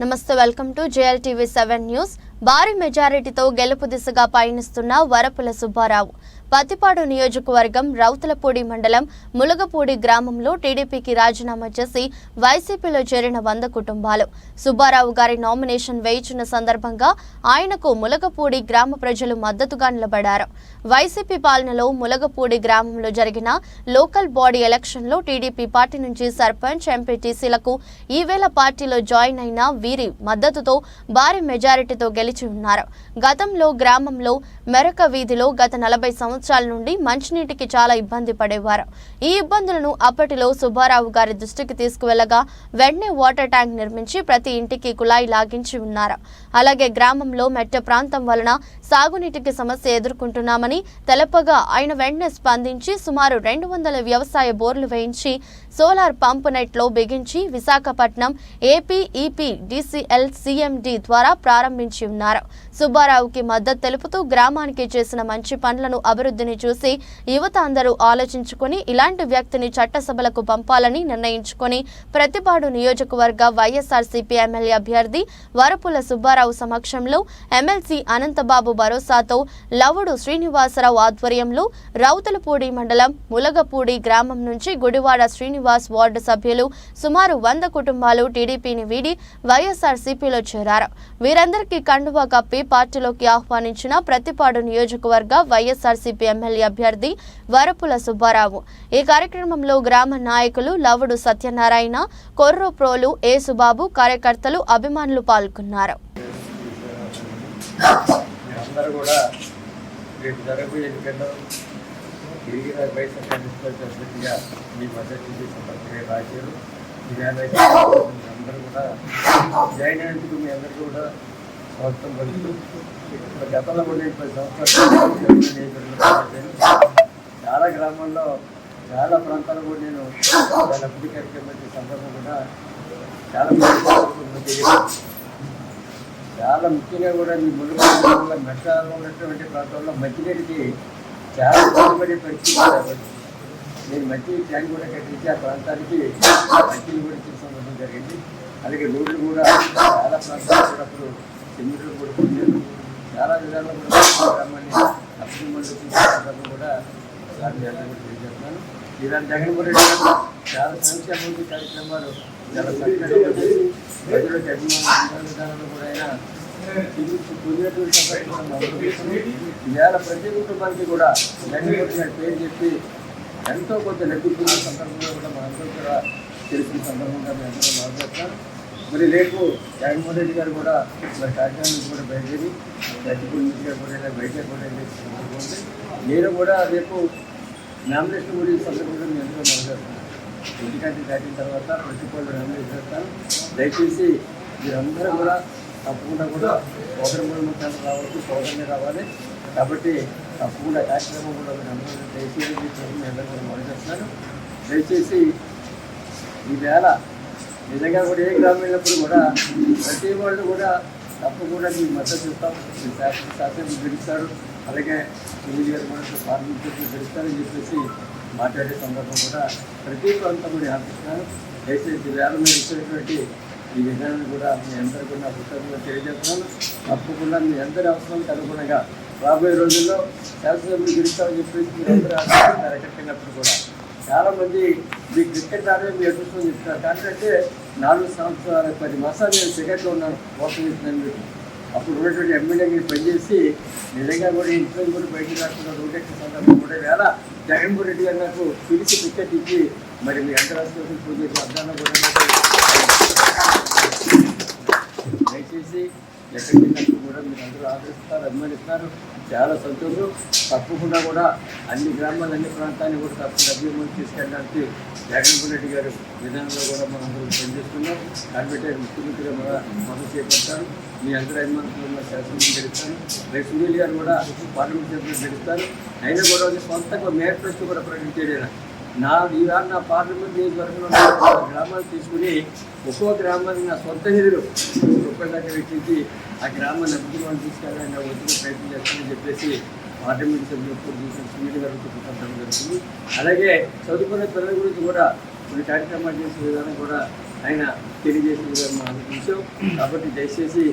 నమస్తే, welcome to JLTV 7 news. భారీ మెజారిటీతో గెలుపు దిశగా పయనిస్తున్న వరపుల సుబ్బారావు పత్తిపాడు నియోజకవర్గం రౌతులపూడి మండలం ములగపూడి గ్రామంలో టీడీపీకి రాజీనామా చేసి వైసీపీలో చేరిన 100 కుటుంబాలు. సుబ్బారావు గారి నామినేషన్ వేయించిన సందర్భంగా ఆయనకు ములగపూడి గ్రామ ప్రజలు మద్దతుగా నిలబడ్డారు. వైసీపీ పాలనలో ములగపూడి గ్రామంలో జరిగిన లోకల్ బాడీ ఎలక్షన్లో టీడీపీ పార్టీ నుంచి సర్పంచ్, ఎంపీటీసీలకు ఈవేళ పార్టీలో జాయిన్ అయిన వీరి మద్దతుతో భారీ మెజారిటీతో గెలిచి ఉన్నారు. గతంలో గ్రామంలో మెరక వీధిలో గత 40 సంవత్సరాల నుండి మంచినీటికి చాలా ఇబ్బంది పడేవారు. ఈ ఇబ్బందులను అప్పటిలో సుబ్బారావు గారి దృష్టికి తీసుకువెళ్లగా వెంటనే వాటర్ ట్యాంక్ నిర్మించి ప్రతి ఇంటికి కుళాయి లాగించి ఉన్నారు. అలాగే గ్రామంలో మెట్ట ప్రాంతం వలన సాగునీటికి సమస్య ఎదుర్కొంటున్నామని తెలపగా ఆయన వెంటనే స్పందించి సుమారు 200 వ్యవసాయ బోర్లు వేయించి సోలార్ పంపు నెట్లో బిగించి విశాఖపట్నం ఏపీ DCL CMD ద్వారా ప్రారంభించి ఉన్నారు. సుబ్బారావుకి మద్దతు తెలుపుతూ గ్రామానికి చేసిన మంచి పనులను అభివృద్ధిని చూసి యువత అందరూ ఆలోచించుకొని ఇలాంటి వ్యక్తిని చట్టసభలకు పంపాలని నిర్ణయించుకొని ప్రతిపాడు నియోజకవర్గ వైఎస్ఆర్సీపీ ఎమ్మెల్యే అభ్యర్థి వరపుల సుబ్బారావు సమక్షంలో ఎమ్మెల్సీ అనంతబాబు భరోసాతో లవుడు శ్రీనివాసరావు ఆధ్వర్యంలో రౌతులపూడి మండలం ములగపూడి గ్రామం నుంచి గుడివాడ శ్రీనివాస్ వార్డు సభ్యులు సుమారు 100 కుటుంబాలు టీడీపీని వీడి వైఎస్ఆర్సీపీలో చేరారు. వీరందరికీ కండువా కప్పి పార్టీలోకి ఆహ్వానించిన ప్రతిపాడు నియోజకవర్గ వైఎస్ఆర్సీపీ ఎమ్మెల్యే అభ్యర్థి వరపుల సుబ్బారావు. ఈ కార్యక్రమంలో గ్రామ నాయకులు లవుడు సత్యనారాయణ, కొర్రోప్రోలు, ఏసుబాబు, కార్యకర్తలు, అభిమానులు పాల్గొన్నారు. గతంలో కూడా 10 సంవత్సరాలు చాలా గ్రామాల్లో చాలా ప్రాంతాల్లో కూడా నేను చాలా అభివృద్ధి కార్యక్రమం సందర్భం కూడా చాలా ముఖ్యంగా కూడా మీ ములుగులో మెట్టాలో ఉన్నటువంటి ప్రాంతాల్లో మంచినీటికి చాలా ఇబ్బంది పరిస్థితి కాబట్టి నేను మంచి ట్యాంక్ కూడా కట్టించి ఆ ప్రాంతానికి మంచిని కూడా తీసుకురావడం జరిగింది. అలాగే రోడ్లు కూడా చాలా ప్రాంతాలు కూడా అప్పుడు చెన్నీళ్ళు కూడా పొందారు. చాలా విధాలుగా కూడా గ్రామాన్ని అభివృద్ధి కూడా తెలియజేస్తున్నాను. ఇలాంటి జగన్మోహన్ రెడ్డి గారు చాలా సంక్షేమ కార్యక్రమాలు చాలా చక్కగా చేసి ప్రజలకు అభిమాన విధానంలో కూడా ఆయన ఇవాళ ప్రతి కుటుంబానికి కూడా జగన్మోహన్ గారి పేరు చెప్పి ఎంతో కొంత లబ్ధి పొందిన సందర్భంలో కూడా మనందరూ కూడా తెలిసిన సందర్భంగా మేము అందరూ మాట్లాడుతున్నాం. మరి రేపు జగన్మోహన్ రెడ్డి గారు కూడా మరి కాకినాడ నుంచి కూడా బయలుదేరి గచ్చిపూడి నుంచి కూడా బయట కూడా ఉంది. నేను కూడా రేపు నామినేషన్ గురించి సందర్భంగా మేము ఎంతో మాట్లాడుతున్నాను. ఎందుకంటే దాటిన తర్వాత ప్రతిపాడు నామినేషన్ చేస్తాను. దయచేసి మీరందరూ కూడా తప్పకుండా కూడా సోదర మూలముఖాలు రావచ్చు, సోదరుని రావాలి. కాబట్టి తప్పకుండా కార్యక్రమం కూడా అందరూ దయచేసి మీ అందరూ కూడా మాట్లాడుతున్నాను. దయచేసి ఈవేళ నిజంగా కూడా ఏ గ్రామం వెళ్ళినప్పుడు కూడా ప్రతి వాళ్ళు కూడా తప్పకుండా మీ మద్దతు ఇస్తాం. మీ శాసనం గెలుస్తారు, అలాగే ఎమ్మెల్యే గారు కూడా పార్లమెంట్ గెలుస్తారని చెప్పేసి మాట్లాడే సందర్భం కూడా ప్రతి ప్రాంతం కూడా ఆశిస్తున్నాను. దయచేసి వేళ మీరు ఇచ్చినటువంటి ఈ విధానాన్ని కూడా మీ అందరూ కూడా నా పుస్తకంలో తెలియజేస్తున్నాను. తప్పకుండా మీ అందరి అవసరాలకు అనుగుణంగా రాబోయే రోజుల్లో శాసనసభ్యులు గెలుస్తామని చెప్పేసి మీరు అందరూ ఆశిస్తున్నారు. ఎక్కడికెళ్ళినప్పుడు కూడా చాలామంది మీ క్రికెట్ ఆడే మీ అదృష్టం చెప్తున్నారు. కానీ 4 సంవత్సరాల 10 మాసాలు నేను క్రికెట్లో ఉన్నాను. ఓట్లు ఇస్తున్నాను. అప్పుడు ఉన్నటువంటి ఎమ్మెల్యేకి పనిచేసి నిజంగా కూడా ఇంట్లో కూడా బయటకు రాకుండా రోడ్డెక్కిన సందర్భం కూడా వేళ జగన్మోహన్ రెడ్డి గారు నాకు పిలిచి క్రికెట్ ఇచ్చి మరి మీ అంతరాష్ట్రీయ పూజ అర్థాన్ని కూడా దయచేసి ఎక్కడికి వెళ్ళినప్పుడు కూడా మీరు అందరూ ఆదరిస్తారు, అభిమానిస్తారు. చాలా సంతోషం. తప్పకుండా కూడా అన్ని గ్రామాలు, అన్ని ప్రాంతాన్ని కూడా తప్పకుండా అభివృద్ధి తీసుకెళ్ళడానికి జగన్మోహన్ రెడ్డి గారు విధానంలో కూడా మనం అందరూ పనిచేస్తున్నాం. కాబట్టి ముఖ్యమంత్రిగా మొదలు చేపడతారు. మీ అందరూ అభిమానులు శాసనం గెలుస్తారు. రేపు సునీల్ గారు కూడా పార్లమెంట్ సభ్యులు గెలుస్తారు. అయినా కూడా సొంతంగా మేనిఫెస్టో కూడా ప్రకటించేది. ఈవేళ నా పార్లమెంట్ నియోజకవర్గంలో గ్రామాలు తీసుకుని ఒక్కో గ్రామానికి నా సొంత నిధులు రూపాయల దగ్గర వెచ్చించి ఆ గ్రామాన్ని అభివృద్ధి తీసుకెళ్ళాలని నా ఒత్తిడి ప్రయత్నం చేస్తానని చెప్పేసి పార్లమెంట్ సభ్యులు సునీల్ గారు చెప్పడం జరుగుతుంది. అలాగే చదువుకునే పిల్లల గురించి కూడా కొన్ని కార్యక్రమాలు చేసే విధానం కూడా ఆయన తెలియజేసింది మన విషయం. కాబట్టి దయచేసి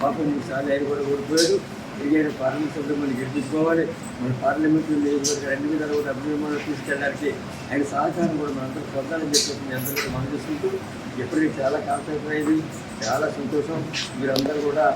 పాపం 3 సార్లు ఆయన కూడా ఓడిపోయాడు. తిరిగైన పార్లమెంట్ సభ్యులు మనం గెలిపించుకోవాలి. మన పార్లమెంటు నియోజకవర్గం 2 విధాలు కూడా అభిమానులు తీసుకెళ్ళడానికి ఆయన సహకారం కూడా మనందరూ పొందాలని చెప్పేసి మీ అందరూ కూడా మనం చేసుకుంటూ ఎప్పటికీ చాలా కాన్సెప్ట్ అయింది. చాలా సంతోషం. మీరందరూ కూడా